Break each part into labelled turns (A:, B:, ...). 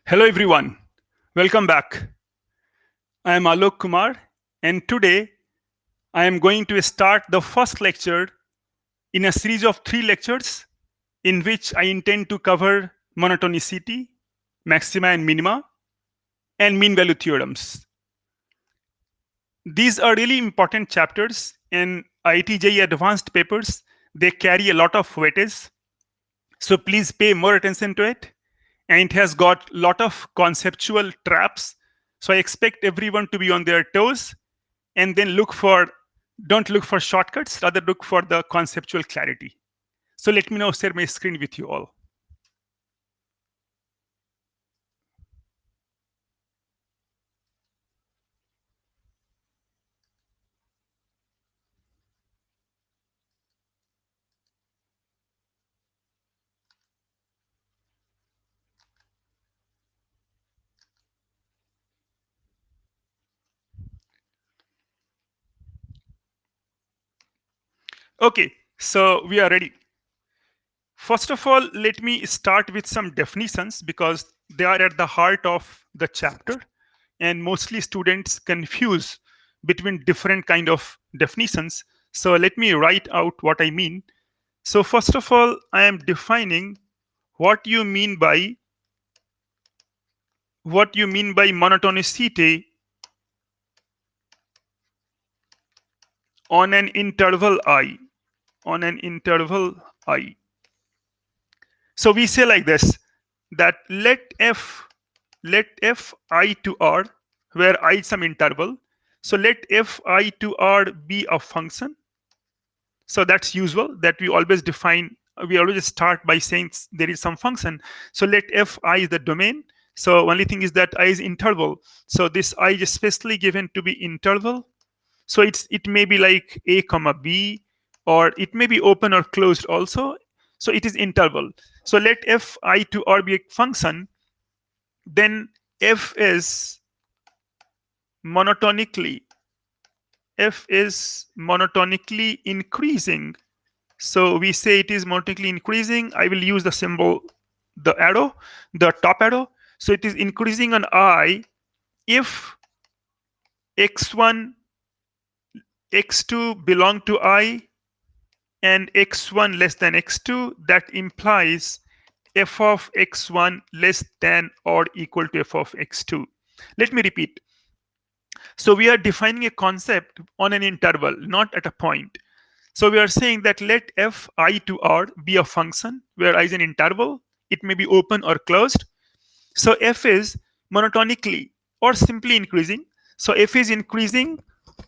A: Hello everyone, welcome back. I am Alok Kumar, and today I am going to start the first lecture in a series of three lectures in which I intend to cover monotonicity, maxima and minima, and mean value theorems. These are really important chapters in IIT advanced papers. They carry a lot of weightage, so please pay more attention to it. And it has got a lot of conceptual traps. So I expect everyone to be on their toes and then don't look for shortcuts, rather look for the conceptual clarity. So let me now share my screen with you all. Okay, so we are ready. First of all, let me start with some definitions because they are at the heart of the chapter, and mostly students confuse between different kind of definitions. So let me write out what I mean. So first of all, I am defining what you mean by monotonicity on an interval I. On an interval I. So we say like this, that let f I to r, where I is some interval. So let f I to r be a function. So that's usual that we always start by saying there is some function. So let f I is the domain. So only thing is that I is interval. So this I is specially given to be interval. So it may be like a comma b, or it may be open or closed also. So it is interval. So let f I to r be a function. Then f is monotonically f is monotonically increasing. So we say it is monotonically increasing. I will use the symbol, the arrow, the top arrow. So it is increasing on I if x1, x2 belong to I and x1 less than x2. That implies f of x1 less than or equal to f of x2. Let me repeat. So we are defining a concept on an interval, not at a point. So we are saying that let f I to r be a function where I is an interval. It may be open or closed. So f is monotonically or simply increasing. So f is increasing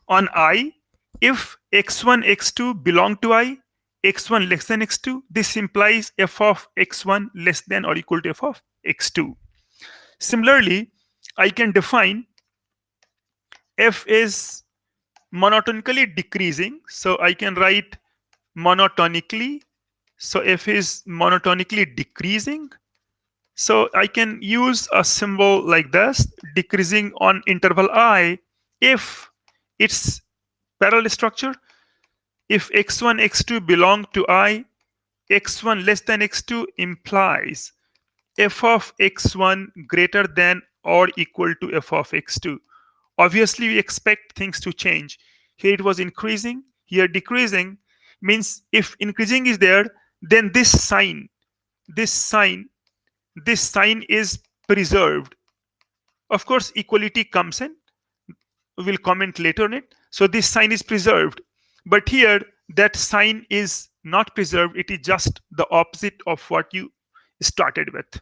A: on I if x1, x2 belong to I, x1 less than x2. This implies f of x1 less than or equal to f of x2. Similarly, I can define f is monotonically decreasing. So I can write monotonically. So f is monotonically decreasing. So I can use a symbol like this, decreasing on interval I, if it's parallel structure. If x1, x2 belong to I, x1 less than x2 implies f of x1 greater than or equal to f of x2. Obviously, we expect things to change. Here it was increasing, here decreasing. Means if increasing is there, then this sign, this sign is preserved. Of course, equality comes in. We'll comment later on it. So this sign is preserved. But here, that sign is not preserved. It is just the opposite of what you started with.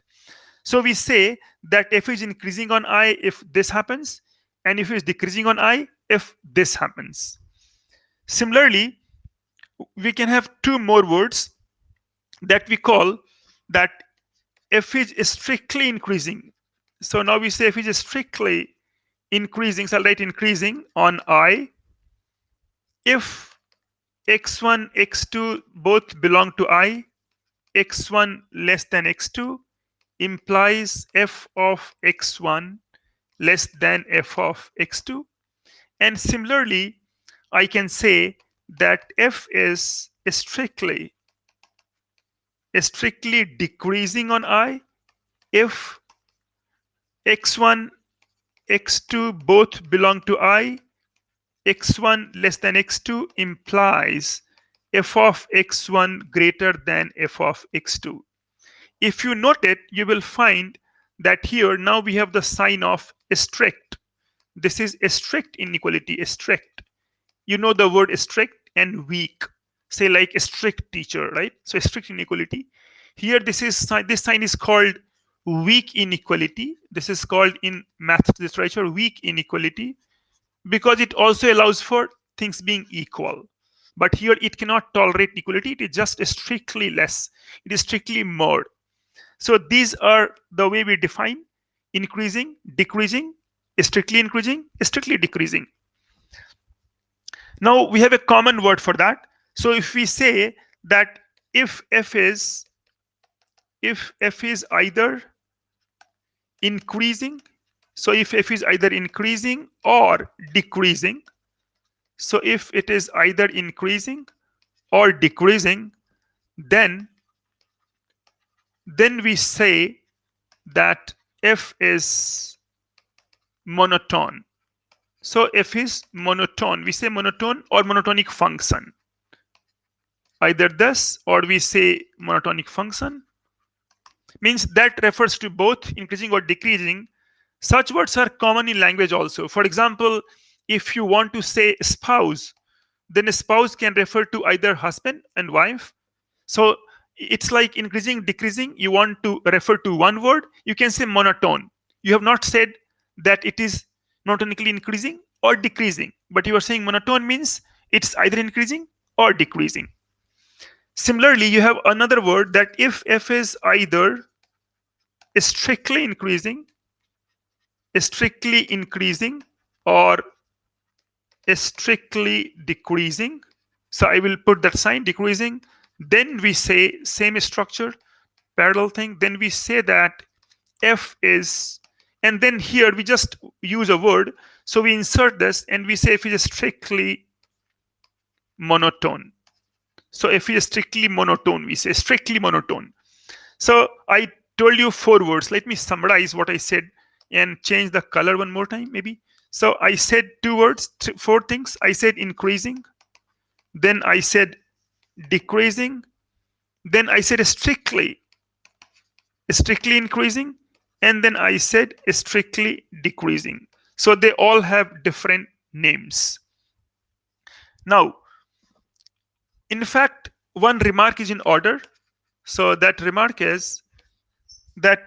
A: So we say that f is increasing on I if this happens, and if it is decreasing on I if this happens. Similarly, we can have two more words that we call that f is strictly increasing. So now we say f is strictly increasing. So I'll write increasing on I if x1, x2 both belong to I, x1 less than x2 implies f of x1 less than f of x2. And similarly, I can say that f is strictly decreasing on I if x1, x2 both belong to I, x1 less than x2 implies f of x1 greater than f of x2. If you note it, you will find that here now we have the sign of strict. This is a strict inequality, a strict. You know the word strict and weak. Say like a strict teacher, right? So a strict inequality. Here this sign is called weak inequality. This is called in math literature weak inequality because it also allows for things being equal. But here it cannot tolerate equality. It is just strictly less. It is strictly more. So these are the way we define increasing, decreasing, strictly decreasing. Now we have a common word for that. So if we say that if f is either increasing, so if f is either increasing or decreasing, so if it is either increasing or decreasing, then we say that f is monotone. So f is monotone. We say monotone or monotonic function. Either this or we say monotonic function. Means that refers to both increasing or decreasing. Such words are common in language also. For example, if you want to say spouse, then a spouse can refer to either husband and wife. So it's like increasing, decreasing. You want to refer to one word, you can say monotone. You have not said that it is monotonically increasing or decreasing, but you are saying monotone means it's either increasing or decreasing. Similarly, you have another word that if f is either strictly increasing or strictly decreasing. So I will put that sign decreasing. Then we say same structure, parallel thing. Then we say that f is, and then here we just use a word. So we insert this and we say f is strictly monotone. So if it is strictly monotone, we say strictly monotone. So I told you 4 words. Let me summarize what I said and change the color one more time, maybe. So I said 2 words, 4 things. I said increasing, then I said decreasing, then I said strictly increasing, and then I said strictly decreasing. So they all have different names. Now, in fact, one remark is in order. So that remark is that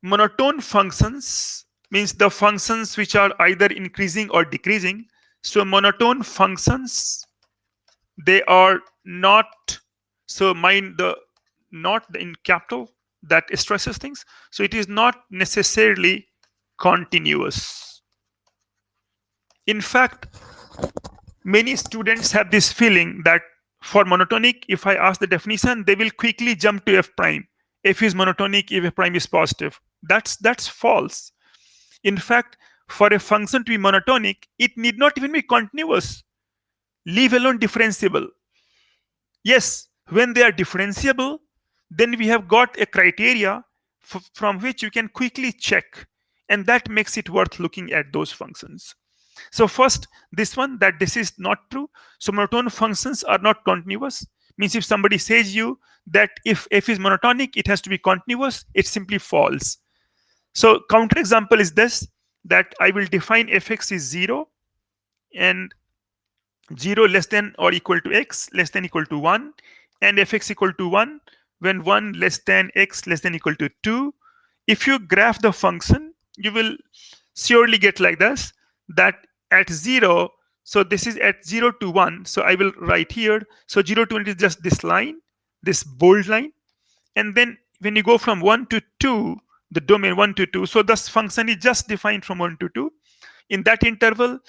A: monotone functions means the functions which are either increasing or decreasing. So monotone functions, they are not, so mind the not in capital, that stresses things. So it is not necessarily continuous. In fact, many students have this feeling that for monotonic, if I ask the definition, they will quickly jump to f prime. F is monotonic if f prime is positive. That's false. In fact, for a function to be monotonic, it need not even be continuous, leave alone differentiable. Yes, when they are differentiable, then we have got a criteria from which you can quickly check, and that makes it worth looking at those functions. So first, this one, that this is not true. So monotone functions are not continuous. Means if somebody says you that if f is monotonic, it has to be continuous, it's simply false. So counterexample is this, that I will define fx is 0 and 0 less than or equal to x less than equal to 1, and fx equal to 1 when 1 less than x less than equal to 2. If you graph the function, you will surely get like this, that at 0, so this is at 0 to 1, so I will write here, so 0 to 1 is just this line, this bold line, and then when you go from 1 to 2, the domain 1 to 2, so this function is just defined from 1 to 2. In that interval,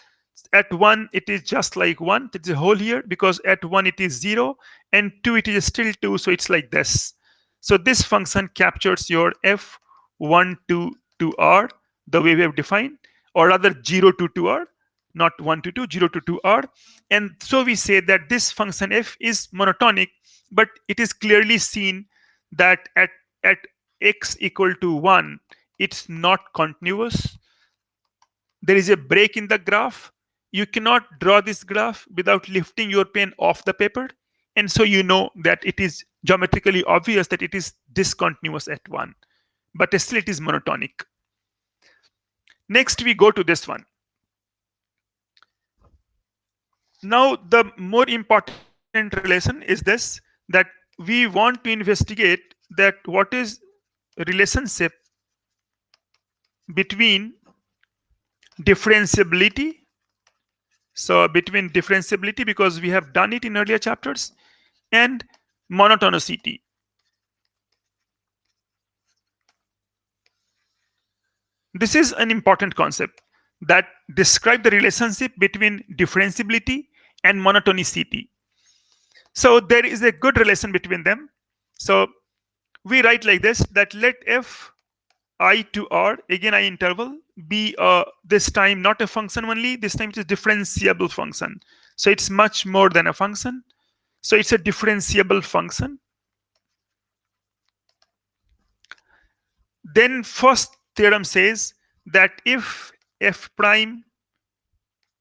A: at 1 it is just like 1, it's a whole here, because at 1 it is 0 and 2 it is still 2, so it's like this. So this function captures your f1 to 2r the way we have defined, or rather 0 to 2r, not 1 to 2, 0 to 2r. And so we say that this function f is monotonic, but it is clearly seen that at x equal to 1, it's not continuous. There is a break in the graph. You cannot draw this graph without lifting your pen off the paper. And so you know that it is geometrically obvious that it is discontinuous at 1. But still it is monotonic. Next, we go to this one. Now, the more important relation is this, that we want to investigate that what is relationship between differentiability. So between differentiability, because we have done it in earlier chapters, and monotonicity. This is an important concept that describe the relationship between differentiability and monotonicity. So there is a good relation between them. So we write like this, that let f I to r, again I interval, be this time not a function only, this time it is differentiable function. So it's much more than a function. So it's a differentiable function. Then first theorem says that if f prime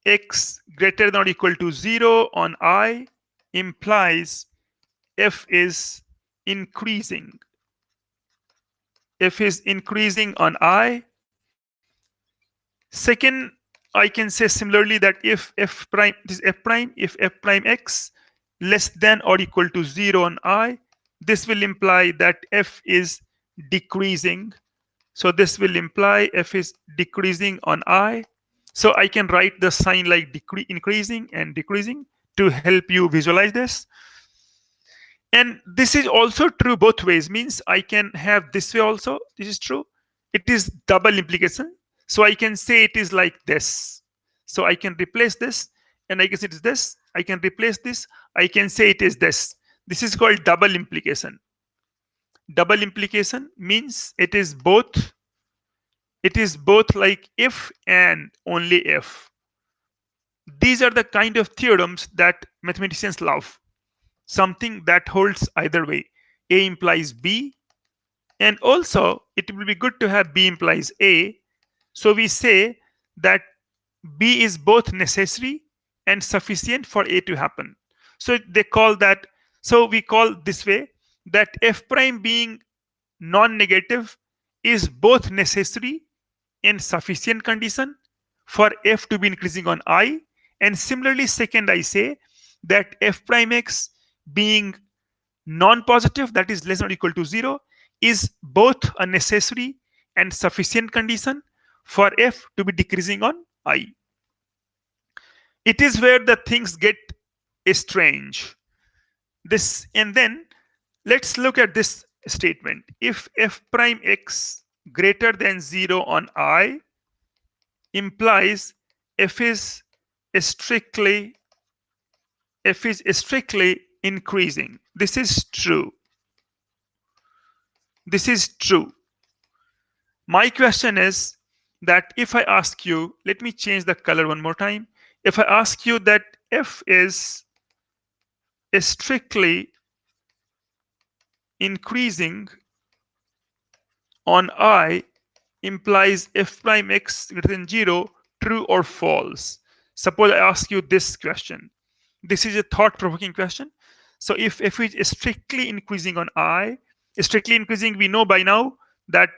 A: x greater than or equal to 0 on I implies f is increasing. F is increasing on I. Second, I can say similarly that if f prime, this f prime, if f prime x less than or equal to 0 on I, this will imply that f is decreasing. So this will imply f is decreasing on I. So I can write the sign like increasing and decreasing to help you visualize this. And this is also true both ways, means I can have this way also. This is true. It is double implication. So I can say it is like this. So I can replace this, and I guess it is this. I can replace this. I can say it is this. This is called double implication. Double implication means it is both. It is both like if and only if. These are the kind of theorems that mathematicians love. Something that holds either way. A implies B, and also it will be good to have B implies A. So we say that B is both necessary and sufficient for A to happen. So they call that, so we call this way that f prime being non-negative is both necessary and sufficient condition for f to be increasing on I. And similarly, second, I say that f prime x being non-positive, that is less than or equal to 0, is both a necessary and sufficient condition for f to be decreasing on I. It is where the things get strange. This, and then let's look at this statement. If f prime x greater than 0 on I implies f is strictly increasing. This is true. This is true. My question is that if I ask you, let me change the color one more time. If I ask you that f is strictly increasing on I implies f prime x greater than 0, true or false? Suppose I ask you this question. This is a thought-provoking question. So if f is strictly increasing on I, strictly increasing, we know by now that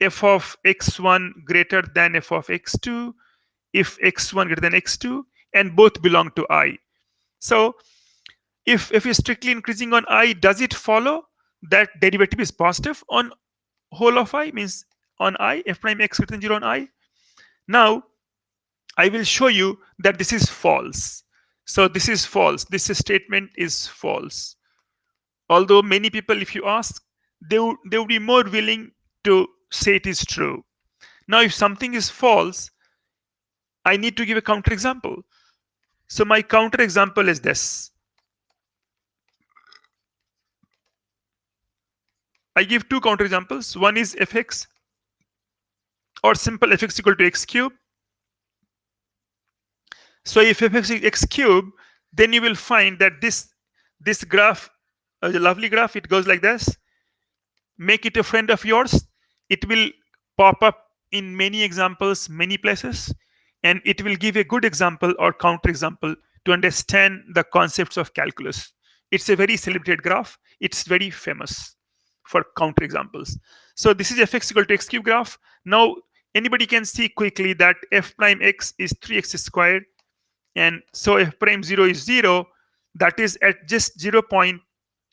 A: f of x1 greater than f of x2, if x1 greater than x2, and both belong to I. So if f is strictly increasing on I, does it follow that derivative is positive on whole of I, means on I, f prime x greater than 0 on I? Now, I will show you that this is false. So this is false. This statement is false. Although many people, if you ask, they would be more willing to say it is true. Now, if something is false, I need to give a counterexample. So my counterexample is this. I give two counterexamples. One is fx, or simple fx equal to x cube. So if fx is x cube, then you will find that this graph, a lovely graph, it goes like this. Make it a friend of yours. It will pop up in many examples, many places, and it will give a good example or counter example to understand the concepts of calculus. It's a very celebrated graph. It's very famous for counter examples. So this is fx equal to x cube graph. Now anybody can see quickly that f prime x is 3x squared, and so f prime 0 is 0. That is at just 0 point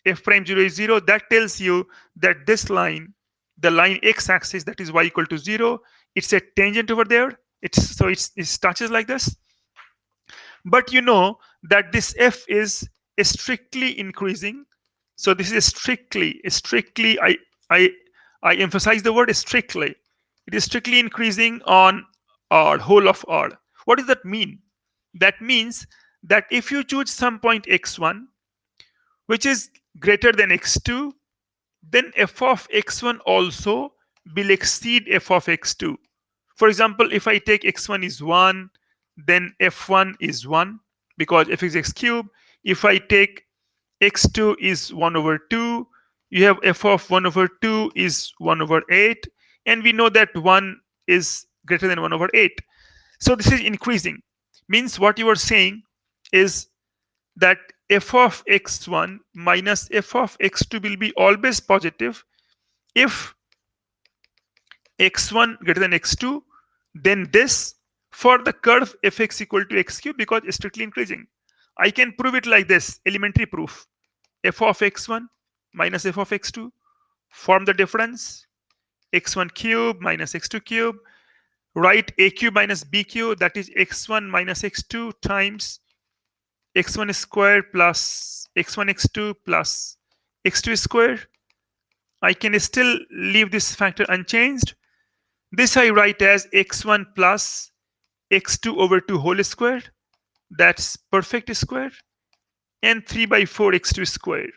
A: f prime 0 is 0. That tells you that this line, the line x-axis, that is y equal to 0, it's a tangent over there. It touches like this. But you know that this f is strictly increasing. So this is strictly, I emphasize the word strictly. It is strictly increasing on R, whole of R. What does that mean? That means that if you choose some point x1 which is greater than x2, then f of x1 also will exceed f of x2. For example, if I take x1 is 1, then f1 is 1 because f is x cube. If I take x2 is 1 over 2, you have f of 1 over 2 is 1 over 8, and we know that 1 is greater than 1 over 8. So this is increasing. Means what you are saying is that f of x1 minus f of x2 will be always positive if x1 greater than x2, then this for the curve fx equal to x cube because it's strictly increasing. I can prove it like this, elementary proof. F of x1 minus f of x2 form the difference, x1 cube minus x2 cube. Write a cube minus b cube, that is x1 minus x2 times x1 squared plus x1 x2 plus x2 squared. I can still leave this factor unchanged. This I write as x1 plus x2 over 2 whole squared. That's perfect square. And 3 by 4 x2 squared.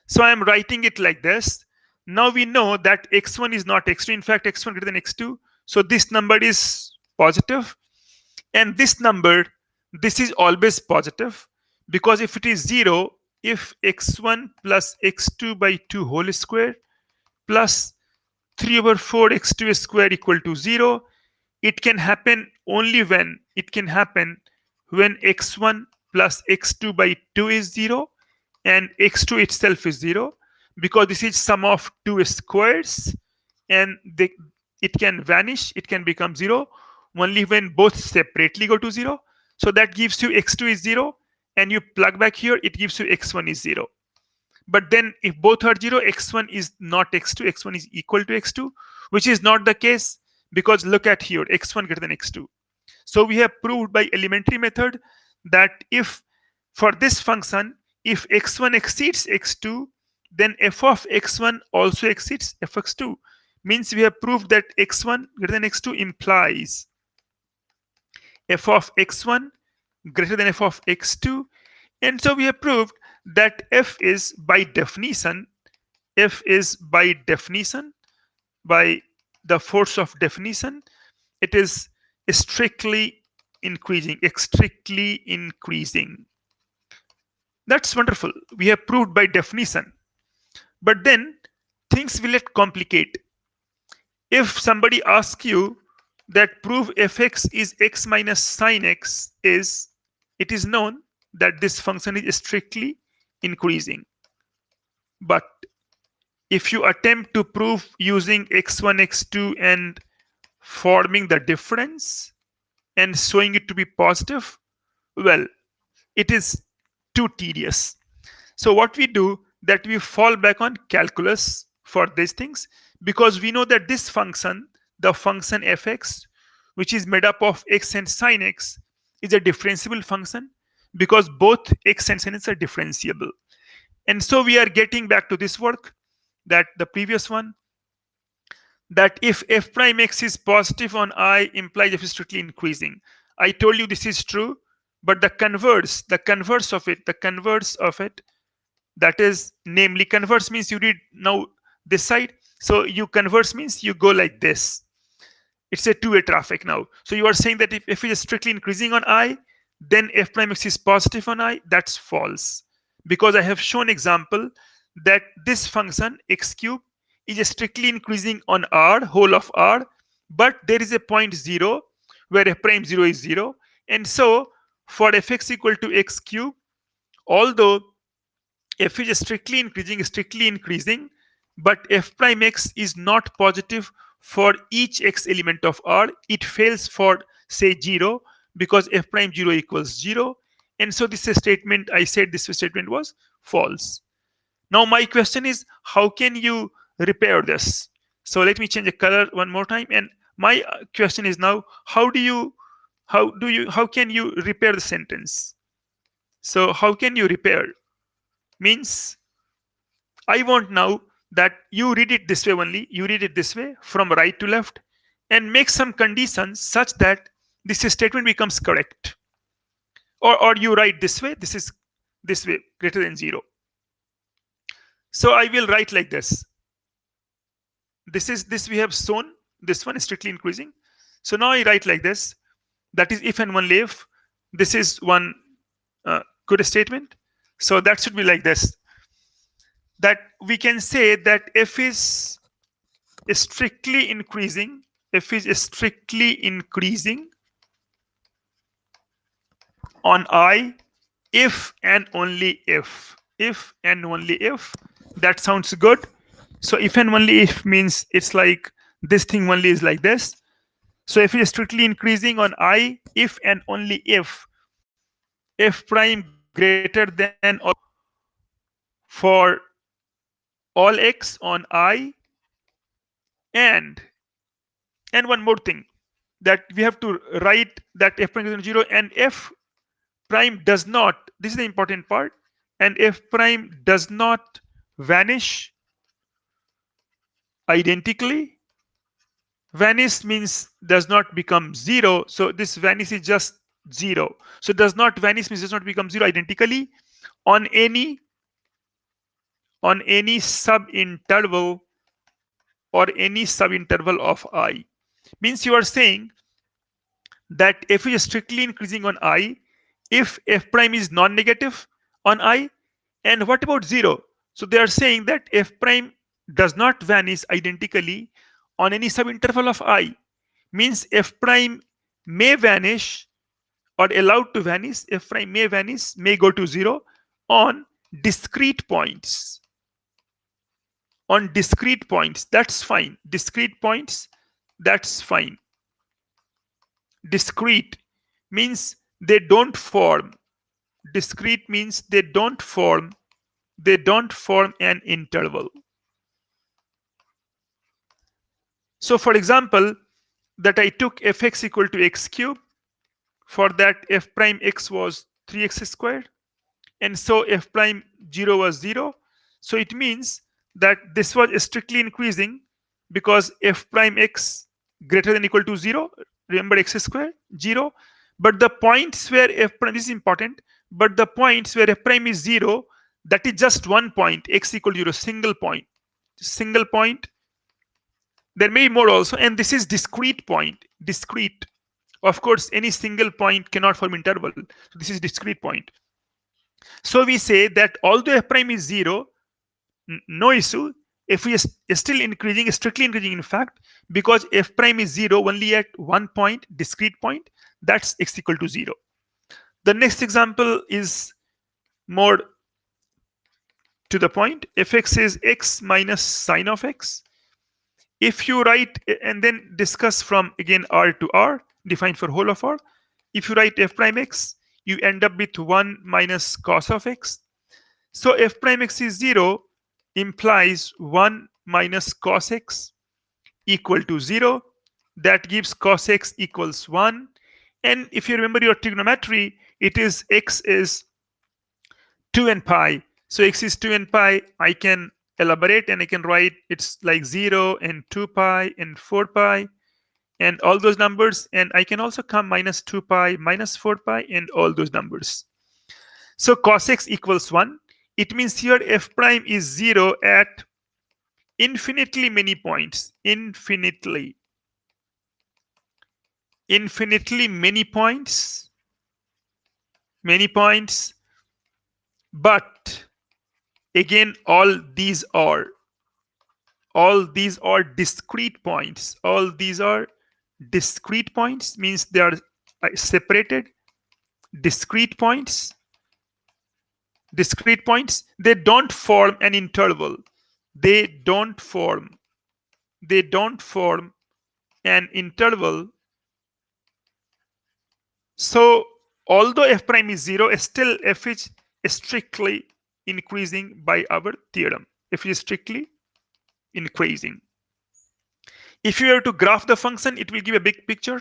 A: So I am writing it like this. Now we know that x1 is not x2. In fact, x1 greater than x2. So this number is positive. And this number, this is always positive. Because if it is 0, if x1 plus x2 by 2 whole square plus 3 over 4 x2 square equal to 0, it can happen only when x1 plus x2 by 2 is 0 and x2 itself is 0, because this is sum of two squares and it can vanish, it can become 0 only when both separately go to 0. So that gives you x2 is 0, and you plug back here, it gives you x1 is 0. But then if both are 0, x1 is not x2, x1 is equal to x2, which is not the case because look at here, x1 greater than x2. So we have proved by elementary method that if for this function, if x1 exceeds x2, then f of x1 also exceeds f of x2. Means we have proved that x1 greater than x2 implies f of x1 greater than f of x2. And so we have proved that f is by definition, by the force of definition, it is strictly increasing. That's wonderful. We have proved by definition. But then things will get complicate. If somebody asks you that prove fx is x minus sine x, it is known that this function is strictly increasing. But if you attempt to prove using x1, x2 and forming the difference and showing it to be positive, well, it is too tedious. So what we do, that we fall back on calculus for these things, because we know that this function, the function fx, which is made up of x and sine x, is a differentiable function because both x and sine x are differentiable. And so we are getting back to this work, that the previous one, that if f prime x is positive on I implies f is strictly increasing. I told you this is true, but the converse of it, that is, namely, converse means you read now this side. So you converse means you go like this. It's a two-way traffic now. So you are saying that if f is strictly increasing on I, then f prime x is positive on I. That's false, because I have shown example that this function x cube is strictly increasing on R, whole of R, but there is a point 0 where f prime 0 is 0. And so for fx equal to x cube, although f is strictly increasing, but f prime x is not positive for each x element of R. It fails for, say, 0, because f prime 0 equals 0. And so this statement, I said this statement was false. Now my question is, how can you repair this? So let me change the color one more time. And my question is now, how can you repair the sentence? So how can you repair? Means I want now that you read it this way only. You read it this way from right to left and make some conditions such that this statement becomes correct. Or you write this way, this way, greater than 0. So I will write like this. This we have shown, this one is strictly increasing. So now I write like this. That is if and only if. This is one good statement. So that should be like this. That we can say that f is strictly increasing. F is strictly increasing on I if and only if. If and only if. That sounds good. So if and only if means it's like this thing only is like this. So if it is strictly increasing on I if and only if f prime greater than or for all x on I, and one more thing, that we have to write that f prime is 0 and f prime does not, this is the important part, and f prime does not vanish identically. Vanish means does not become 0. So this vanish is just 0. So does not vanish means does not become 0 identically on any subinterval or any subinterval of I. Means you are saying that f is strictly increasing on I if f prime is non-negative on I. And what about 0? So they are saying that f prime does not vanish identically on any subinterval of I. Means f prime may vanish or allowed to vanish, f prime may vanish, may go to 0 on discrete points. On discrete points, that's fine. Discrete points, that's fine. Discrete means they don't form. Discrete means they don't form an interval. So for example, that I took fx equal to x cube. For that, f prime x was 3x squared, and so f prime 0 was 0. So it means that this was strictly increasing because f prime x greater than equal to 0. Remember, x squared 0. But the points where f prime, this is important, but the points where f prime is 0, that is just one point, x equal to 0, single point. Single point. There may be more also, and this is discrete point. Discrete. Of course, any single point cannot form interval. So this is discrete point. So we say that although f prime is 0, no issue. If we are still increasing, strictly increasing in fact, because f prime is 0 only at one point, discrete point, that's x equal to 0. The next example is more to the point. Fx is x minus sine of x. If you write and then discuss from again R to R, define for whole of R. If you write f prime x, you end up with 1 minus cos of x. So f prime x is 0 implies 1 minus cos x equal to 0. That gives cos x equals 1. And if you remember your trigonometry, it is x is 2 and pi. So x is 2 and pi. I can elaborate and I can write it's like 0 and 2 pi and 4 pi and all those numbers. And I can also come minus 2 pi, minus 4 pi and all those numbers. So cos x equals 1. It means here f prime is 0 at infinitely many points. Infinitely many points. Many points. But again, all these are all these are discrete points. All these are discrete points, means they are separated. Discrete points, discrete points, they don't form an interval. They don't form, they don't form an interval. So although f prime is 0, still f is strictly increasing by our theorem. F is strictly increasing. If you were to graph the function, it will give a big picture.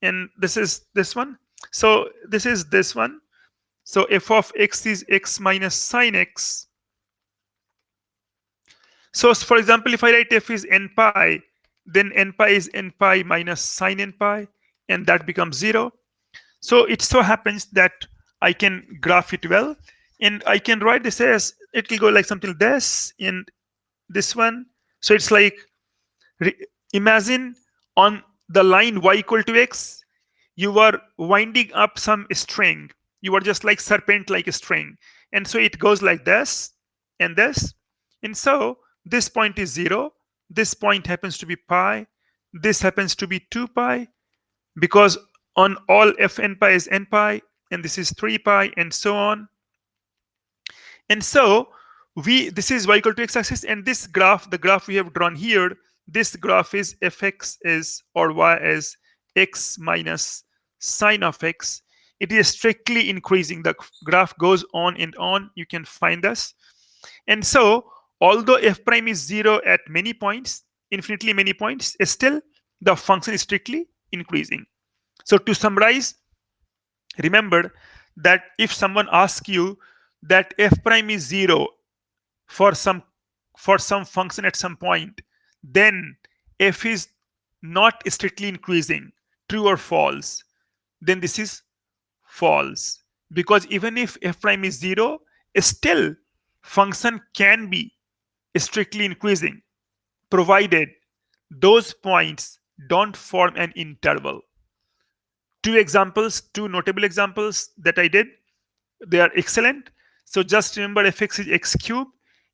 A: And this is this one. So this is this one. So f of x is x minus sine x. So for example, if I write f is n pi, then n pi is n pi minus sine n pi, and that becomes 0. So it so happens that I can graph it well, and I can write this as, it will go like something like this in this one. So it's like, imagine on the line y equal to x, you are winding up some string. You are just like serpent like a string. And so it goes like this and this. And so this point is 0. This point happens to be pi. This happens to be 2 pi, because on all fn pi is n pi, and this is 3 pi, and so on. And so this is y equal to x-axis, and this graph, the graph we have drawn here, this graph is fx is, or y is, x minus sine of x. It is strictly increasing. The graph goes on and on. You can find this. And so although f prime is 0 at many points, infinitely many points, still the function is strictly increasing. So to summarize, remember that if someone asks you that f prime is 0 for some function at some point, then f is not strictly increasing, true or false, then this is false. Because even if f prime is 0, still function can be strictly increasing, provided those points don't form an interval. Two notable examples that I did, they are excellent. So just remember, fx is x cube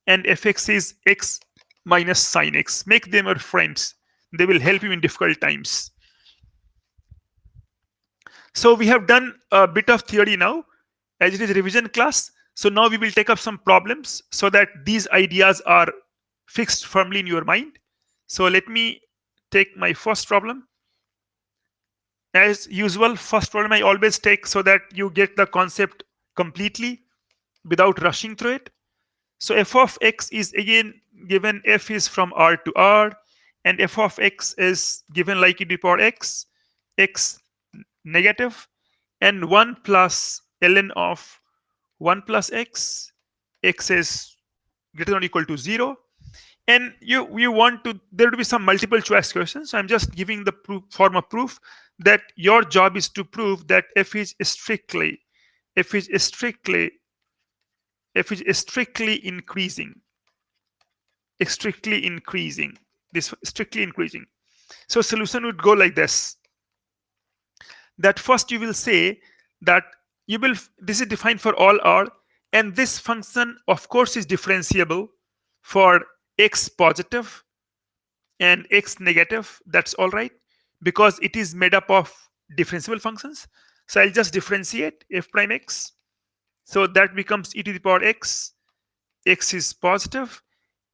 A: and fx is x minus sine x. Make them your friends. They will help you in difficult times. So we have done a bit of theory now, as it is revision class. So now we will take up some problems so that these ideas are fixed firmly in your mind. So let me take my first problem. As usual, first problem I always take so that you get the concept completely without rushing through it. So f of x is again given, f is from R to R, and f of x is given like e to the power x, x negative, and 1 plus ln of 1 plus x, x is greater than or equal to 0. And you want to, there to be some multiple choice questions. So I'm just giving the form of proof that your job is to prove that f is strictly increasing. Strictly increasing. This strictly increasing. So solution would go like this. That first you will say that this is defined for all R, and this function of course is differentiable for x positive and x negative. That's all right, because it is made up of differentiable functions. So I'll just differentiate f prime x. So that becomes e to the power x. X is positive,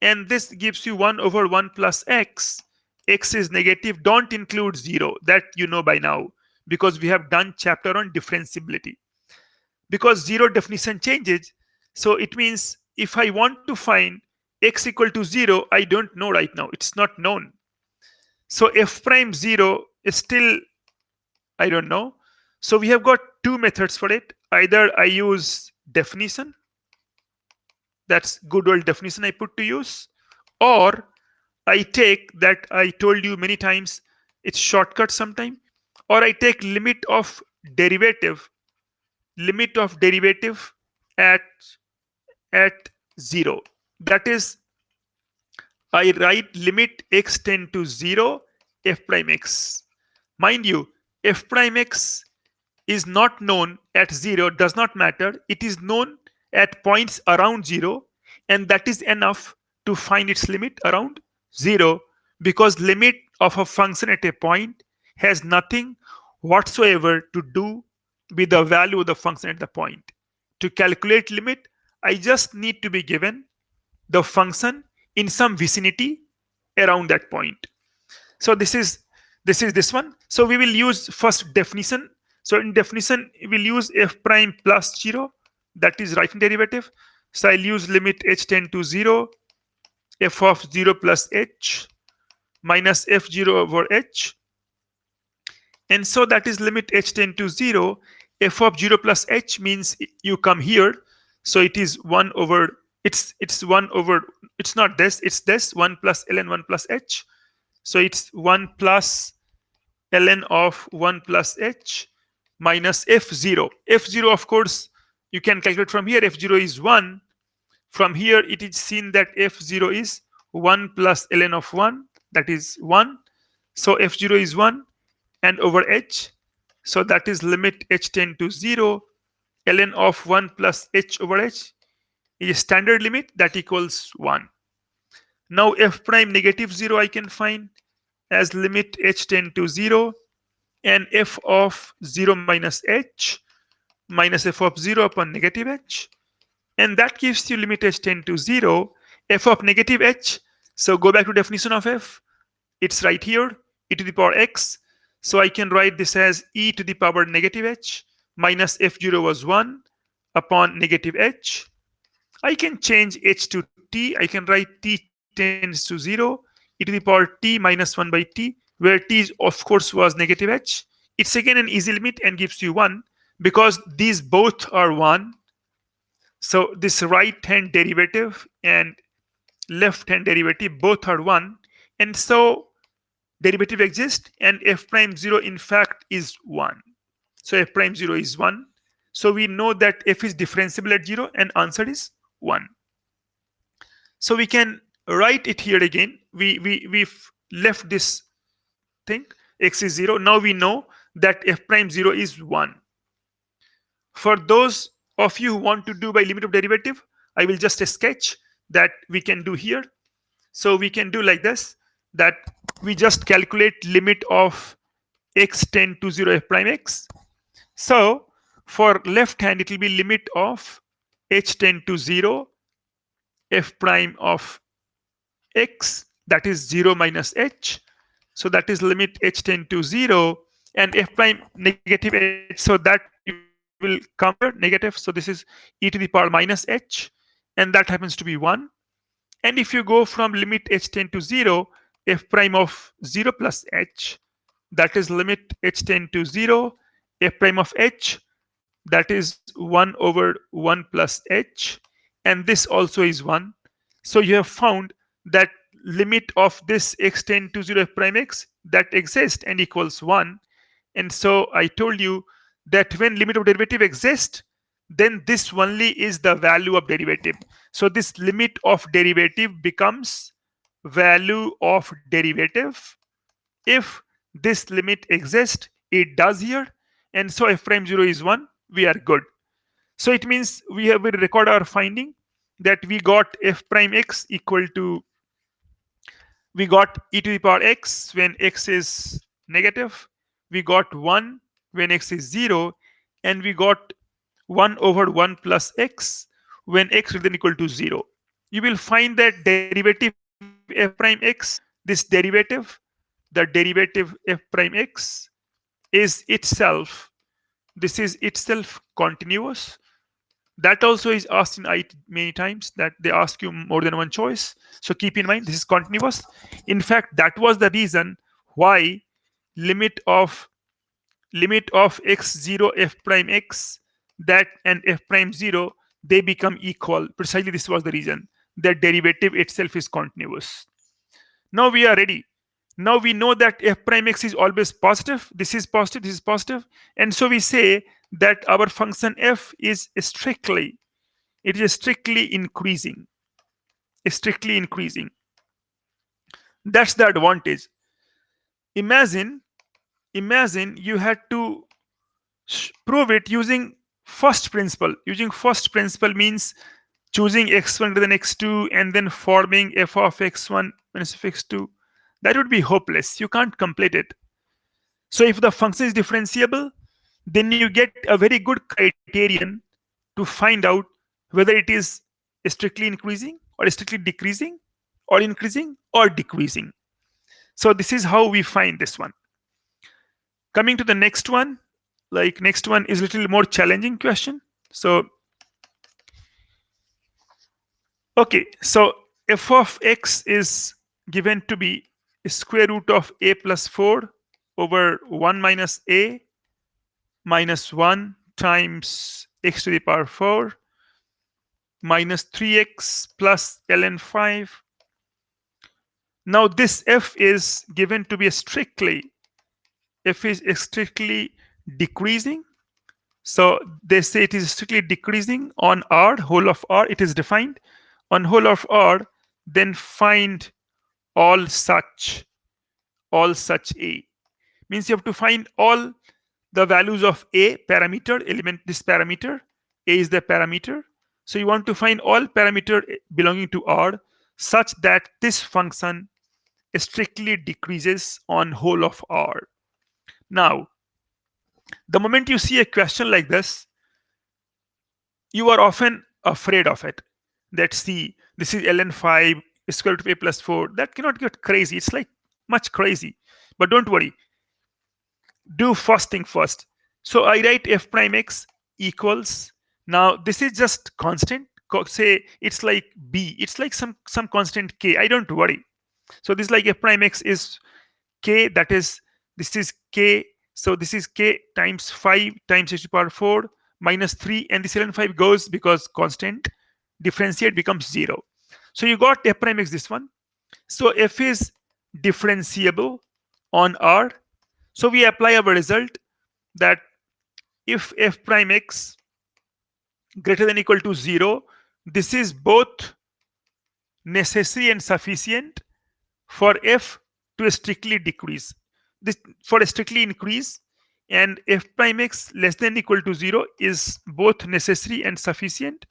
A: and this gives you 1 over 1 plus x. X is negative. Don't include 0. That you know by now, because we have done chapter on differentiability. Because 0 definition changes, so it means if I want to find x equal to 0, I don't know right now. It's not known. So f prime 0 is still, I don't know. So we have got two methods for it. Either I use definition, that's good old definition I put to use, or I take that I told you many times, it's shortcut sometime, or I take limit of derivative at 0. That is, I write limit x tend to 0 f prime x. Mind you, f prime x is not known at 0, does not matter. It is known at points around 0, and that is enough to find its limit around 0, because limit of a function at a point has nothing whatsoever to do with the value of the function at the point. To calculate limit, I just need to be given the function in some vicinity around that point. So this one. So we will use first definition. So in definition we will use f prime plus 0, that is right hand derivative. So I'll use limit h tend to 0, f of 0 plus h minus f0 over h, and so that is limit h tend to 0. F of 0 plus h means you come here, so it is 1 over, it's 1 over, it's not this, it's this 1 plus ln 1 plus h. So it's 1 plus ln of 1 plus h minus f0. F0, of course, you can calculate from here. F0 is 1. From here, it is seen that f0 is 1 plus ln of 1, that is 1. So f0 is 1 and over h. So that is limit h tend to 0. Ln of 1 plus h over h is a standard limit that equals 1. Now f prime negative 0 I can find as limit h tend to 0 and f of 0 minus h minus f of 0 upon negative h, and that gives you limit h tend to 0, f of negative h. So go back to definition of f, it's right here, e to the power x. So I can write this as e to the power negative h minus f0 was 1 upon negative h. I can change h to t. I can write t tends to 0, e to the power t minus 1 by t, where t is, of course, was negative h. It's again an easy limit and gives you 1 because these both are 1. So this right hand derivative and left hand derivative both are 1. And so derivative exists and f prime 0 in fact is 1. So f prime 0 is 1. So we know that f is differentiable at 0 and answer is 1. So we can write it here again. We've left this thing, x is 0. Now we know that f prime 0 is 1. For those of you who want to do by limit of derivative, I will just sketch that we can do here. So we can do like this, that we just calculate limit of x tend to 0 f prime x. So for left hand, it will be limit of h tend to 0 f prime of x, that is 0 minus h. So that is limit h tend to 0 and f prime negative h. So that will come here negative. So this is e to the power minus h, and that happens to be 1. And if you go from limit h tend to 0 f prime of 0 plus h, that is limit h tend to 0 f prime of h, that is 1 over 1 plus h, and this also is 1. So you have found that limit of this x tend to 0 f prime x that exists and equals 1. And so I told you that when limit of derivative exists, then this only is the value of derivative. So this limit of derivative becomes value of derivative if this limit exists. It does here, and so f prime 0 is 1. We are good. So it means we will record our finding that we got f prime x equal to, we got e to the power x when x is negative, we got 1 when x is 0, and we got 1 over 1 plus x when x is then equal to 0. You will find that derivative f prime x, this derivative, the derivative f prime x is itself, this is itself continuous. That also is asked in IT many times, that they ask you more than one choice. So keep in mind this is continuous. In fact, that was the reason why limit of x0 f prime x, that and f prime 0, they become equal. Precisely this was the reason, that derivative itself is continuous. Now we are ready. Now we know that f prime x is always positive. This is positive, this is positive. And so we say that our function f is strictly, it is strictly increasing. Strictly increasing. That's the advantage. Imagine you had to prove it using first principle. Using first principle means choosing x1 greater than x2 and then forming f of x1 minus f x2, that would be hopeless. You can't complete it. So if the function is differentiable, then you get a very good criterion to find out whether it is strictly increasing or strictly decreasing or increasing or decreasing. So this is how we find this one. Coming to the next one, like next one is a little more challenging question. So okay, so f of x is given to be square root of a plus 4 over 1 minus a minus 1 times x to the power 4 minus 3x plus ln 5. Now this f is given to be strictly decreasing. So they say it is strictly decreasing on R, whole of R, it is defined. On whole of R, then find all such A. Means you have to find all the values of A parameter, element, this parameter. A is the parameter. So you want to find all parameter belonging to R such that this function strictly decreases on whole of R. Now, the moment you see a question like this, you are often afraid of it. That see, this is ln 5 square root of a plus 4. That cannot get crazy. It's like much crazy. But don't worry. Do first thing first. So I write f prime x equals. Now this is just constant. Say it's like b. It's like some constant k. I don't worry. So this is like f prime x is k. That is, this is k. So this is k times 5 times h to the power 4 minus 3, and this ln 5 goes because constant. Differentiate becomes 0. So you got f prime x, this one. So f is differentiable on R. So we apply our result that if f prime x greater than equal to 0, this is both necessary and sufficient for f to strictly decrease. This for strictly increase, and f prime x less than equal to 0 is both necessary and sufficient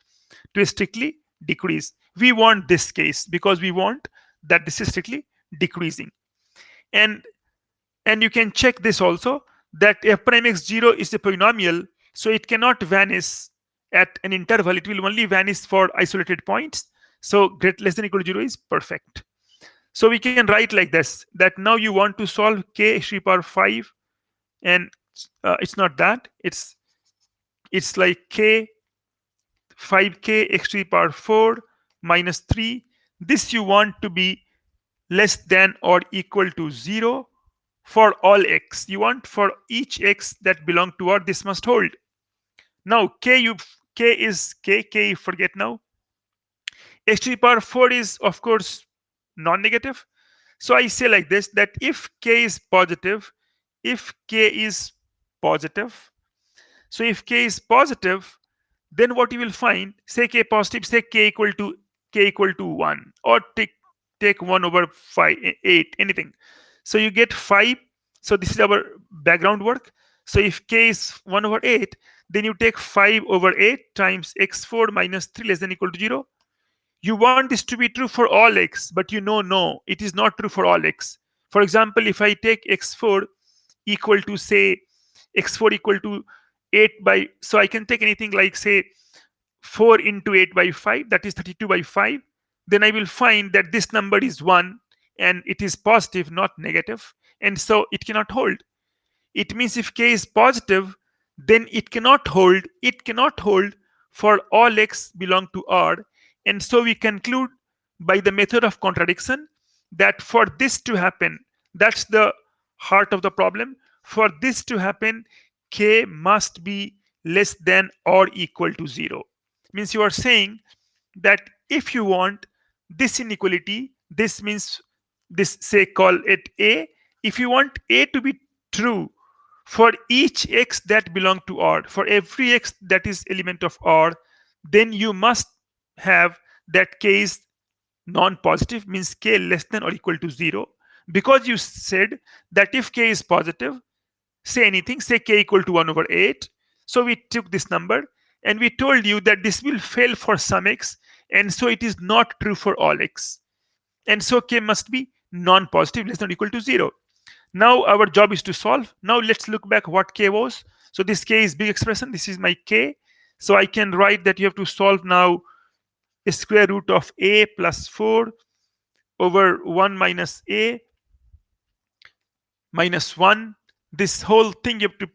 A: to strictly decrease. We want this case because we want that this is strictly decreasing. And you can check this also, that f prime x 0 is a polynomial, so it cannot vanish at an interval. It will only vanish for isolated points. So less than equal to 0 is perfect. So we can write like this, that now you want to solve k h to the power 5, and it's not that, it's like k 5k x to the power 4 minus 3. This you want to be less than or equal to 0 for all x. You want for each x that belong to R, this must hold. Now k is k, you forget now. H to the power 4 is of course non-negative. So I say like this, that if k is positive, so if k is positive, then what you will find, say k positive, say k equal to 1, or take 1 over 5, 8, anything. So you get 5. So this is our background work. So if k is 1 over 8, then you take 5 over 8 times x4 minus 3 less than equal to 0. You want this to be true for all x, but you know, no, it is not true for all x. For example, if I take x4 equal to, say, x4 equal to 8 by, so I can take anything like, say, 4 into 8 by 5, that is 32 by 5. Then I will find that this number is 1 and it is positive, not negative, and so it cannot hold. It means if k is positive, then it cannot hold for all x belong to R. And so we conclude by the method of contradiction that for this to happen, that's the heart of the problem. For this to happen, k must be less than or equal to 0. Means you are saying that if you want this inequality, this means this, say, call it A. If you want A to be true for each x that belong to R, for every x that is element of R, then you must have that k is non-positive, means k less than or equal to 0, because you said that if k is positive, say anything, say k equal to 1 over 8. So we took this number and we told you that this will fail for some x, and so it is not true for all x. and so k must be non-positive, less than or equal to 0. Now our job is to solve. Now let's look back what k was. So this k is big expression, this is my k. So I can write that you have to solve now square root of a plus 4 over 1 minus a minus 1. This whole thing you have to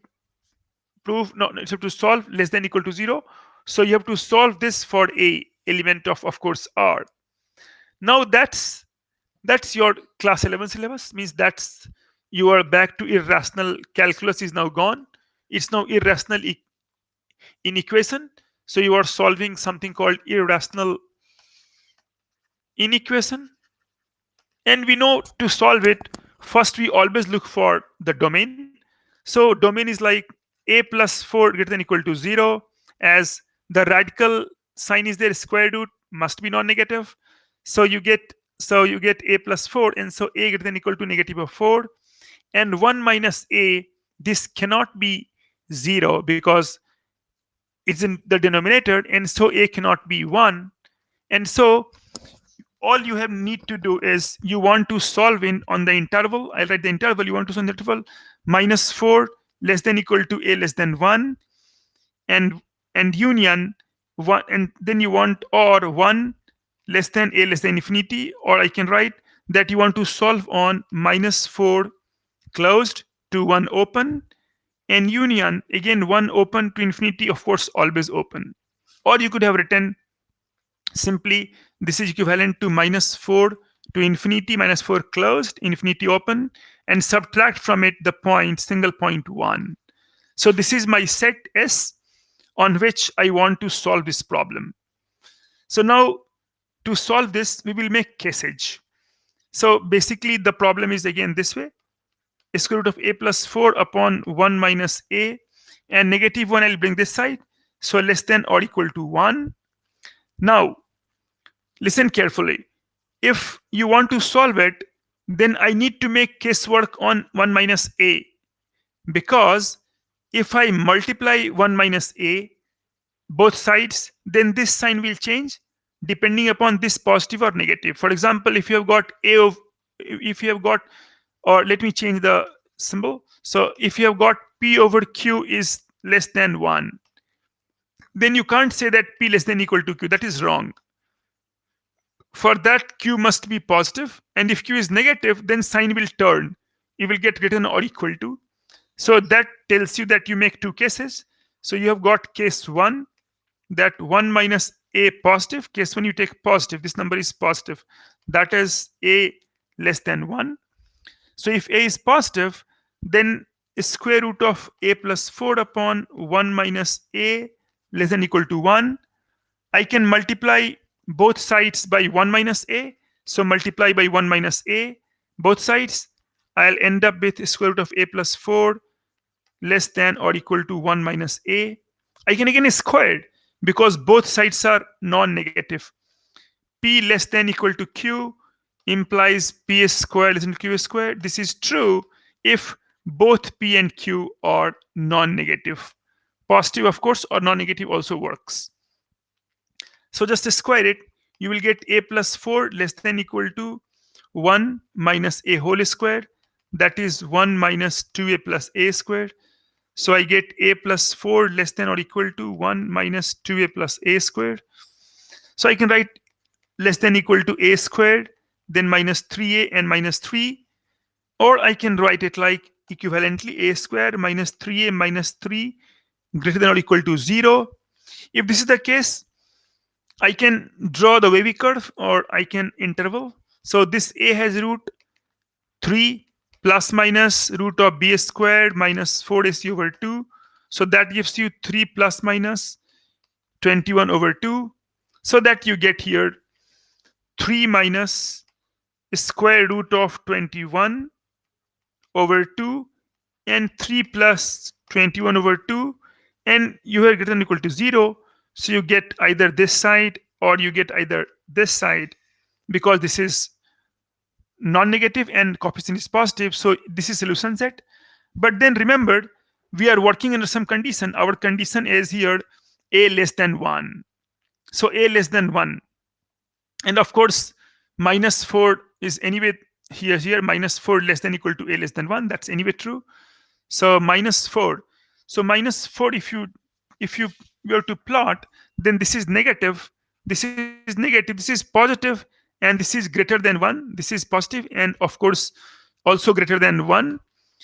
A: prove, no, you have to solve less than equal to 0. So you have to solve this for a element of course r. Now that's your class 11 syllabus, means that's you are back to irrational calculus is now gone. It's now irrational inequation. So you are solving something called irrational inequation, and we know to solve it, first we always look for the domain. So domain is like a plus 4 greater than equal to 0, as the radical sign is there, square root must be non-negative. So you get a plus 4, and so a greater than equal to negative of 4, and 1 minus a, this cannot be 0 because it's in the denominator, and so a cannot be 1. And so all you have need to do is you want to solve in on the interval. I'll write the interval. You want to solve the interval minus 4 less than equal to a less than 1, and union 1, and then you want or 1 less than a less than infinity, or I can write that you want to solve on minus 4 closed to 1 open, and union again 1 open to infinity, of course always open. Or you could have written simply this is equivalent to minus 4 to infinity minus 4 closed infinity open, and subtract from it the point single point 1. So this is my set S on which I want to solve this problem. So now to solve this we will make cases. So basically the problem is again this way: square root of a plus 4 upon 1 minus a, and negative 1 I'll bring this side, so less than or equal to 1. Now listen carefully. If you want to solve it, then I need to make casework on 1 minus a, because if I multiply 1 minus a both sides, then this sign will change depending upon this positive or negative. For example, if you have got a of, if you have got, or let me change the symbol. So if you have got p over q is less than 1, then you can't say that p less than equal to q. That is wrong. For that, q must be positive, and if q is negative, then sign will turn. It will get written or equal to. So that tells you that you make two cases. So you have got case 1, that 1 minus a positive. Case 1 you take positive, this number is positive, that is a less than 1. So if a is positive, then square root of a plus 4 upon 1 minus a less than equal to 1. I can multiply both sides by 1 minus a. So multiply by 1 minus a both sides. I'll end up with square root of a plus 4 less than or equal to 1 minus a. I can again square it because both sides are non-negative. P less than equal to q implies p squared less than q squared. This is true if both p and q are non-negative. Positive, of course, or non-negative also works. So just square it. You will get a plus 4 less than equal to 1 minus a whole square. That is 1 minus 2a plus a squared. So I get a plus 4 less than or equal to 1 minus 2a plus a squared. So I can write less than equal to a squared, then minus 3a and minus 3. Or I can write it like equivalently a squared minus 3a minus 3 greater than or equal to 0. If this is the case, I can draw the wavy curve or I can interval. So this a has root 3 plus minus root of b squared minus 4ac over 2. So that gives you 3 plus minus 21 over 2. So that you get here 3 minus square root of 21 over 2 and 3 plus 21 over 2, and you have greater than or equal to 0. So you get either this side or you get either this side, because this is non-negative and coefficient is positive. So this is solution set. But then remember, we are working under some condition. Our condition is here a less than 1. So a less than 1. And of course, minus 4 is anyway here minus 4 less than equal to a less than 1. That's anyway true. So minus 4. So minus 4, if you were to plot, then this is negative, this is negative, this is positive, and this is greater than 1. This is positive, and of course also greater than 1.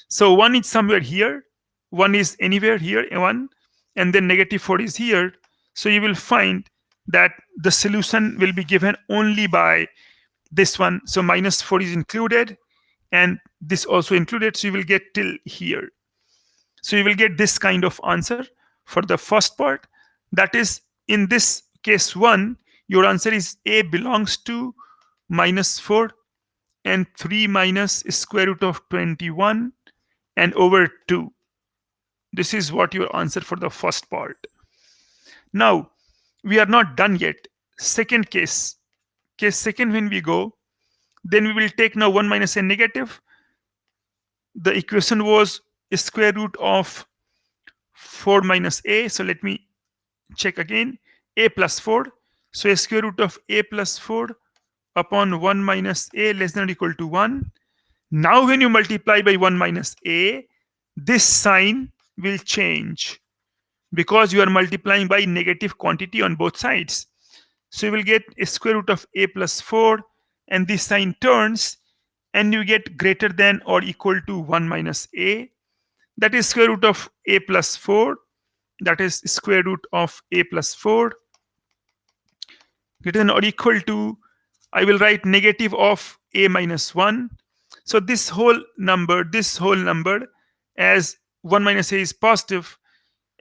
A: So 1 is somewhere here, 1 is anywhere here, 1, and then negative 4 is here. So you will find that the solution will be given only by this one. So minus 4 is included, and this also included. So you will get till here. So you will get this kind of answer for the first part. That is, in this case 1, your answer is a belongs to minus 4 and 3 minus square root of 21 and over 2. This is what your answer for the first part. Now, we are not done yet. Second case. Case second, when we go, then we will take now 1 minus a negative. The equation was square root of 4 minus a. So let me check again. A plus 4. So square root of a plus 4 upon 1 minus a less than or equal to 1. Now when you multiply by 1 minus a, this sign will change because you are multiplying by negative quantity on both sides. So you will get a square root of a plus 4, and this sign turns, and you get greater than or equal to 1 minus a. That is square root of a plus 4. That is square root of a plus 4 greater than or equal to, I will write negative of a minus 1. So this whole number as 1 minus a is positive,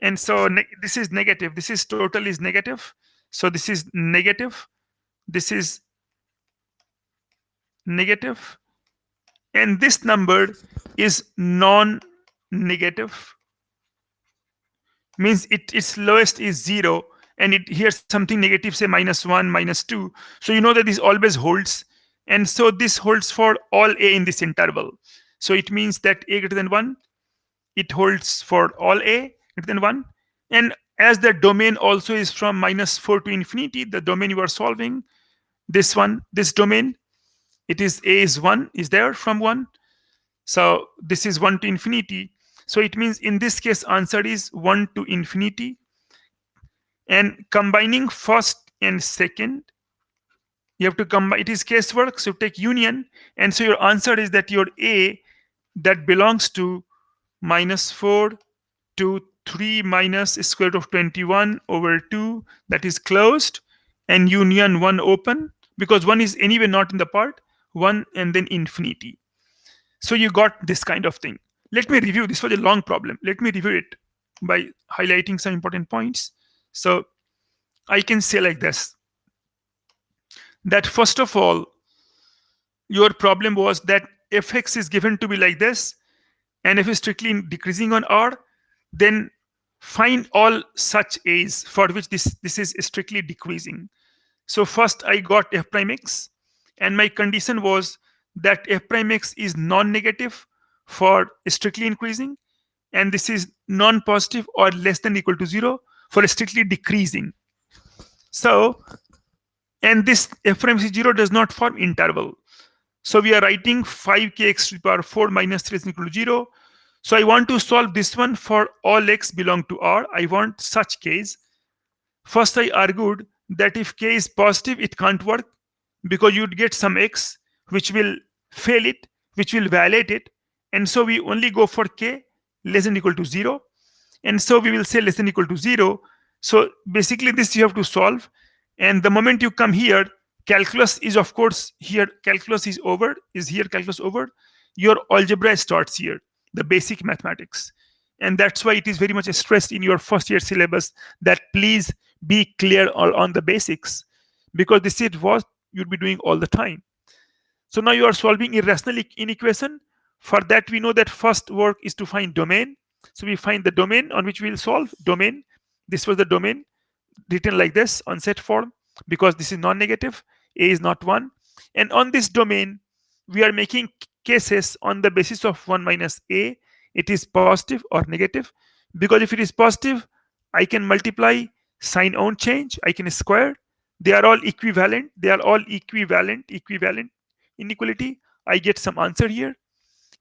A: and so this is negative. This is total is negative. So this is negative. This is negative. And this number is non-negative. Means its lowest is 0. And it here's something negative, say minus 1, minus 2. So you know that this always holds. And so this holds for all a in this interval. So it means that a greater than 1, it holds for all a greater than 1. And as the domain also is from minus 4 to infinity, the domain you are solving, this domain, it is a is 1, is there from 1. So this is 1 to infinity. So it means in this case answer is 1 to infinity. And combining first and second, you have to combine. It is case work, so take union. And so your answer is that your a that belongs to minus 4 to 3 minus square root of 21 over 2, that is closed, and union 1 open, because 1 is anyway not in the part, 1 and then infinity. So you got this kind of thing. Let me review. This was a long problem. Let me review it by highlighting some important points. So I can say like this, that first of all, your problem was that fx is given to be like this, and if it's strictly decreasing on r, then find all such a's for which this is strictly decreasing. So first I got f prime x, and my condition was that f prime x is non-negative for strictly increasing, and this is non-positive or less than equal to 0 for strictly decreasing. So, and this f prime x 0 does not form interval. So we are writing 5kx to the power 4 minus 3 is equal to 0. So I want to solve this one for all x belong to R. I want such case. First I argued that if k is positive, it can't work because you'd get some x which will fail it, which will violate it. And so we only go for k less than equal to 0. And so we will say less than equal to 0. So basically this you have to solve. And the moment you come here, calculus is of course here, calculus is over, is here calculus over. Your algebra starts here, the basic mathematics. And that's why it is very much stressed in your first year syllabus that please be clear on the basics, because this is what you'll be doing all the time. So now you are solving irrational inequation. For that we know that first work is to find domain. So we find the domain on which we will solve. Domain, this was the domain written like this on set form, because this is non-negative, a is not 1. And on this domain we are making cases on the basis of 1 minus a. It is positive or negative, because if it is positive, I can multiply, sign won't change, I can square, They are all equivalent. They are all equivalent inequality. I get some answer here.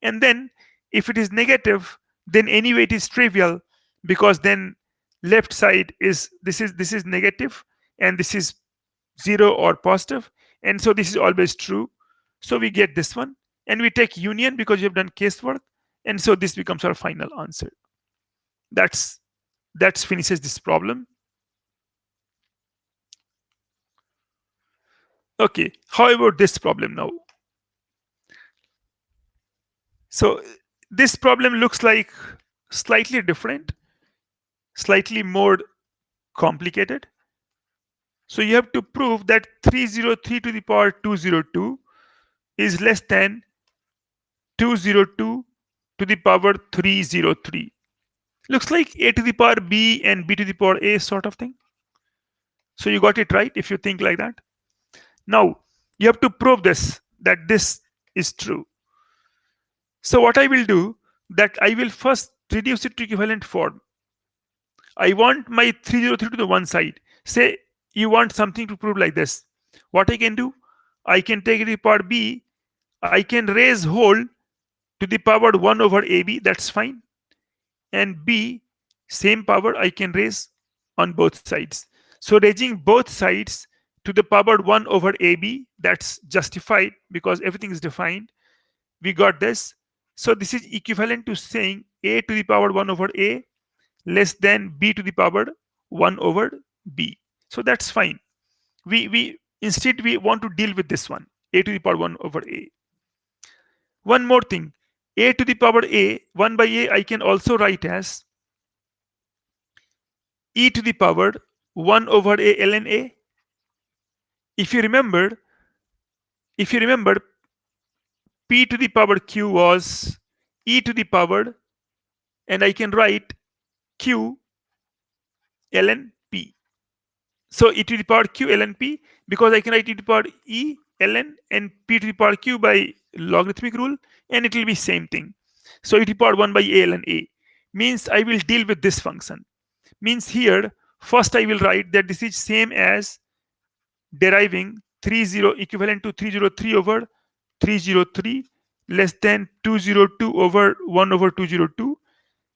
A: And then if it is negative, then anyway it is trivial, because then left side is this is negative, and this is 0 or positive, and so this is always true. So we get this one, and we take union because you have done case work, and so this becomes our final answer. That's finishes this problem. Okay, how about this problem now? So this problem looks like slightly different, slightly more complicated. So you have to prove that 303 to the power 202 is less than 202 to the power 303. Looks like a to the power b and b to the power a sort of thing. So you got it right if you think like that. Now you have to prove this, that this is true. So what I will do, that I will first reduce it to equivalent form. I want my 303 to the one side. Say you want something to prove like this. What I can do, I can take the power b, I can raise whole to the power 1 over ab, that's fine. And b, same power I can raise on both sides. So raising both sides to the power 1 over ab, that's justified because everything is defined. We got this. So this is equivalent to saying a to the power 1 over a less than b to the power 1 over b. So that's fine. We instead we want to deal with this one, a to the power 1 over a. One more thing, a to the power a, 1 by a, I can also write as e to the power 1 over a ln a. If you remember, if you remember, p to the power q was e to the power, and I can write q ln p. So e to the power q ln p, because I can write e to the power e ln and p to the power q by logarithmic rule, and it will be same thing. So e to the power 1 by a ln a means I will deal with this function. Means here first I will write that this is same as deriving 30 equivalent to 303 over 303 less than 202 over 1 over 202.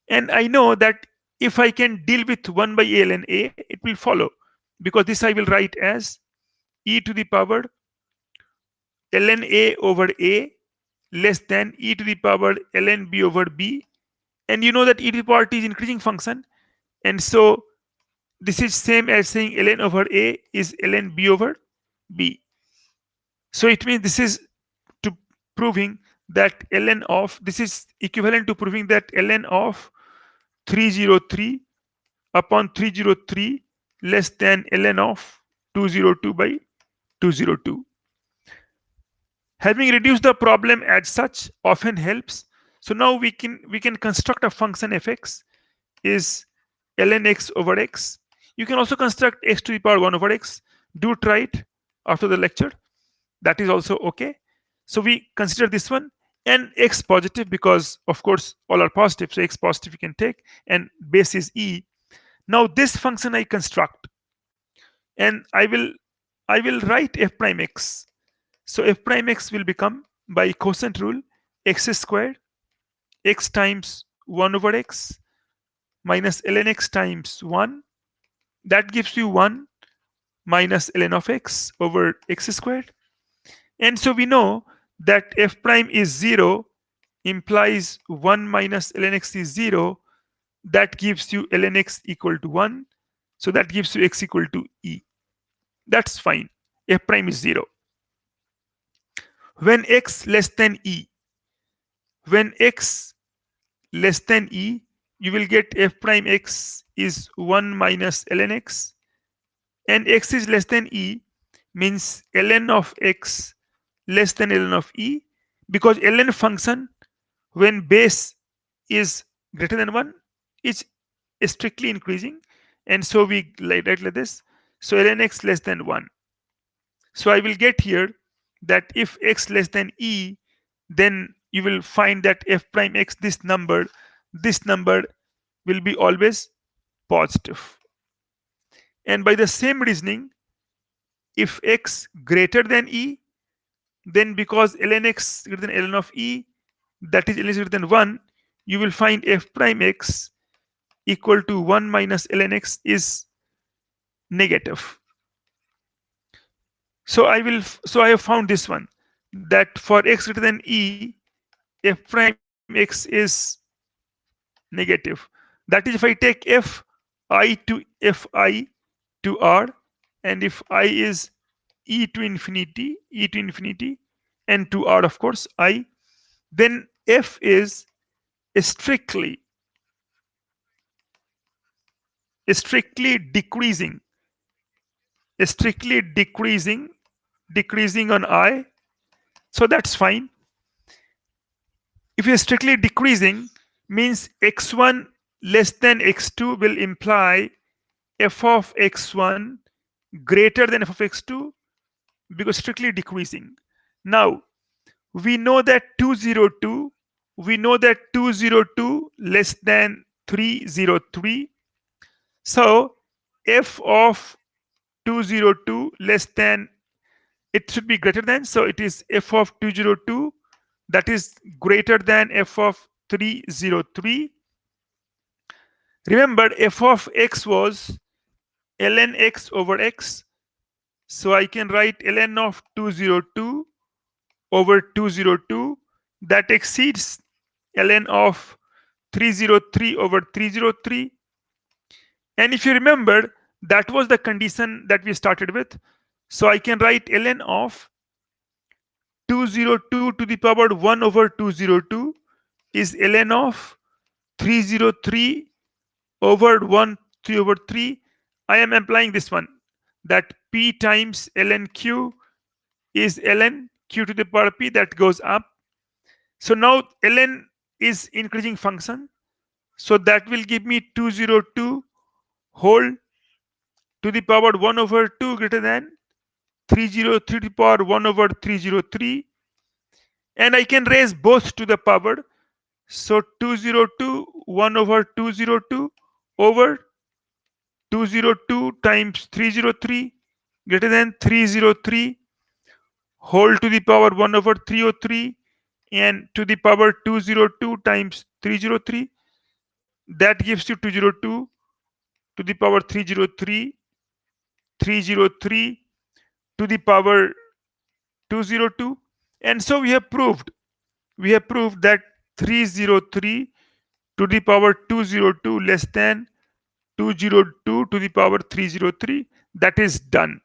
A: And I know that if I can deal with 1 by a ln a, it will follow, because this I will write as e to the power ln a over a less than e to the power ln b over b. And you know that e to the power t is increasing function, and so this is same as saying ln over a is ln b over b. So it means this is to proving that ln of, this is equivalent to proving that ln of 303 upon 303 less than ln of 202 by 202. Having reduced the problem as such often helps. So now we can construct a function fx is ln x over x. You can also construct x to the power 1 over x. Do try it after the lecture. That is also okay. So we consider this one, and x positive because of course all are positive. So x positive you can take, and base is e. Now this function I construct, and I will write f prime x. So f prime x will become, by quotient rule, x squared x times 1 over x minus ln x times 1. That gives you 1 minus ln of x over x squared. And so we know that f prime is 0 implies 1 minus ln x is 0. That gives you ln x equal to 1. So that gives you x equal to e. That's fine. F prime is 0. When x less than e, when x less than e, you will get f prime x is 1 minus ln x, and x is less than e means ln of x less than ln of e, because ln function when base is greater than 1 is strictly increasing, and so we write like this. So ln x less than 1. So I will get here that if x less than e, then you will find that f prime x, this number will be always positive. And by the same reasoning, if x greater than e, then because ln x greater than ln of e, that is ln x greater than 1, you will find f prime x equal to 1 minus ln x is negative. So I have found this one, that for x greater than e, f prime x is negative. That is, if I take f I to r, and if I is e to infinity, and to r, of course, I, then f is strictly strictly decreasing, strictly decreasing on I. So that's fine. If it's strictly decreasing, means x1 less than x2 will imply f of x1 greater than f of x2, because strictly decreasing. Now we know that 202, less than 303. So f of 202 less than, it should be greater than, so it is f of 202 that is greater than f of 303. Remember, f of x was ln x over x, so I can write ln of 202 over 202, that exceeds ln of 303 over 303. And if you remember, that was the condition that we started with. So I can write ln of 202 to the power 1 over 202 is ln of 303 over 1 3 over 3. I am applying this one, that p times ln q is ln q to the power p, that goes up. So now ln is increasing function, so that will give me 202 whole to the power 1 over 2 greater than 303 to the power 1 over 303, and I can raise both to the power. So 202 1 over 202 over 202 times 303 greater than 303 whole to the power 1 over 303, and to the power 202 times 303, that gives you 202 to the power 303, 303 to the power 202. And so we have proved that 303 to the power 202 less than 202 to the power 303. That is done.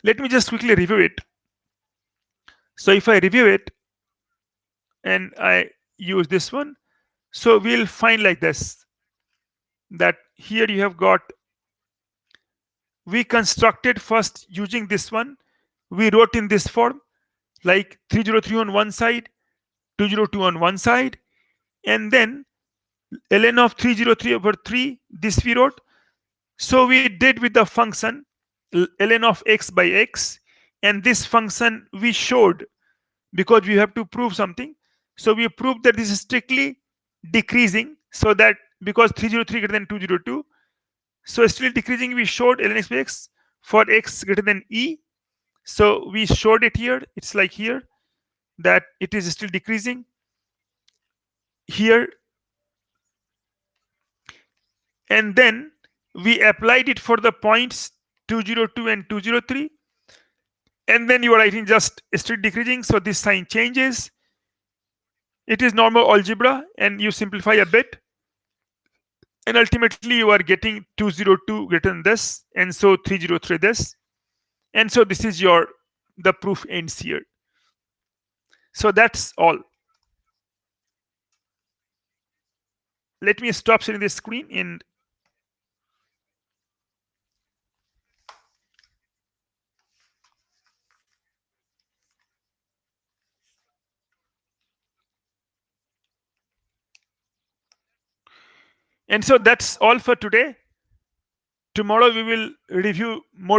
A: Let me just quickly review it. So if I review it and I use this one, so we'll find like this, that here you have got, we constructed first using this one, we wrote in this form, like 303 on one side, 202 on one side, and then ln of 303 over 3, this we wrote. So we did with the function ln of x by x, and this function we showed, because we have to prove something. So we proved that this is strictly decreasing, so that because 303 greater than 202, so still decreasing, we showed ln x by x for x greater than e. So we showed it here, it's like here, that it is still decreasing here. And then we applied it for the points 202 and 203, and then you are writing just still decreasing, so this sign changes. It is normal algebra, and you simplify a bit, and ultimately you are getting 202 greater than this, and so 303 this, and so this is your, the proof ends here. So that's all. Let me stop sharing this screen, and so that's all for today. Tomorrow we will review more